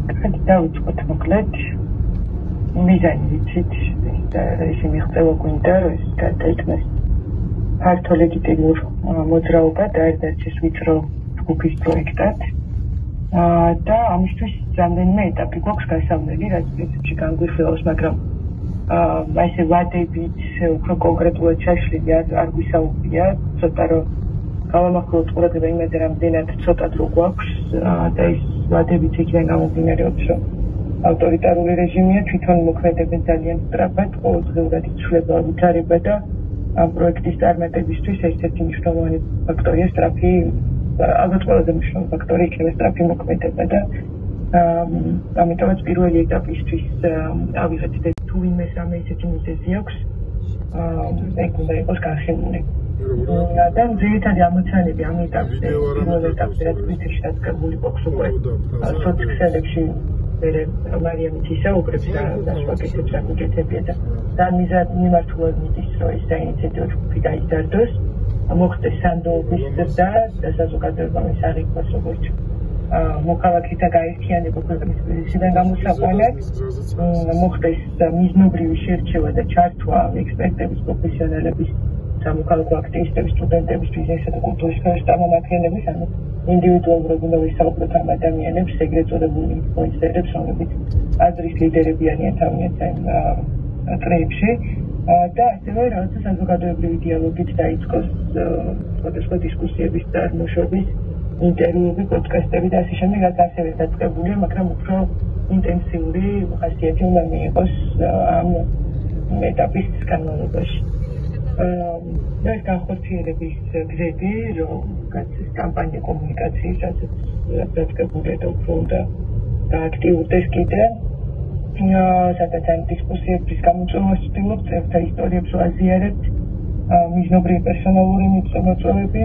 დავიწყოთ მოკლედ. მიზანი ვიცით, ეს მიღწევა გვინდა, რომ ეს გადაიქნას ფართო ლეგიტიმურ მოძრაობად, ერთ-ერთ ვიწრო ჯგუფის პროექტად. და ამისთვის რამდენიმე ეტაპი გვაქვს გასავლელი, რაც პრინციპში განგვიხილავს, მაგრამ ესე ვადებით უფრო კონკრეტულად ჩაშლილი არ გვისაუბრია, ცოტა რომ გავამახვილოთ ყურადღება იმაზე, რამდენად ცოტა დრო გვაქვს და ეს ვადებიც იქიდან გამომდინარეობს, რომ ავტორიტარული რეჟიმია, თვითონ მოქმედებენ ძალიან სწრაფად, ყოველდღიურად იცვლება ვითარება და ამ პროექტის წარმატებისთვის ერთ-ერთი მნიშვნელოვანი ფაქტორია სწრაფი, ალბათ ყველაზე მნიშვნელოვანი ფაქტორი იქნება სწრაფი მოქმედება და ამიტომაც პირველი ეტაპისთვის ავიღეთ თუ ვინმეს რამე ისეთი მიზეზი აქვს, ეგ უნდა იყოს განხილული. და ძირითადი ამოცანები ამ ეტაპზე, პირველ ეტაპზე, რაც პრინციპში დადგმული გვაქვს უკვე სოციქსელებში მარიამით ისაუბრებს და ვაკეთებს რა გუჯეთებია და მიმართულად მიდის, რომ ეს საინიციატივო ჯგუფი გაიზარდოს, მოხდეს სანდოობის ზრდა და საზოგადოებამ ეს აღიქვას როგორც მოქალაქეთა გაერთიანება ქვეყნის კრიზისიდან გამოსაყვანად, მოხდეს მიზნობრივი შერჩევა და ჩართვა ექსპერტების, პროფესიონალების, სამოქალაქო აქტივისტების, სტუდენტების, ბიზნესისა და კულტურის სფეროს წარმომადგენლების, ანუ ინდივიდუალურად უნდა ვისაუბროთ ამ ადამიანებს, ეგრეთ წოდებული ინფლუენსერებს, რომლებიც აზრის ლიდერები არიან თავიანთ წრეებში და ასევე რაღაცა საზოგადოებრივი დიალოგით დაიწყოს სხვადასხვა დისკუსიების წარმოშობის, ინტერვიუები, პოდკასტები და ასე შემდეგ, რაც ასევე დაწყებულია, მაგრამ უფრო ინტენსიური ხასიათი უნდა მიიღოს ამ ეტაპის განმავლობაში. ეს განხორციელების გზები, რომ კამპანია კომუნიკაციის, რასაც დაწყებულია და უფრო უნდა გააქტიურდეს კიდე, სადაც ამ დისკუსიების გამოწვევას ვცდილობთ, წევრთა ისტორიებს ვაზიარებთ, მიზნობრივი პერსონალური მოწვევები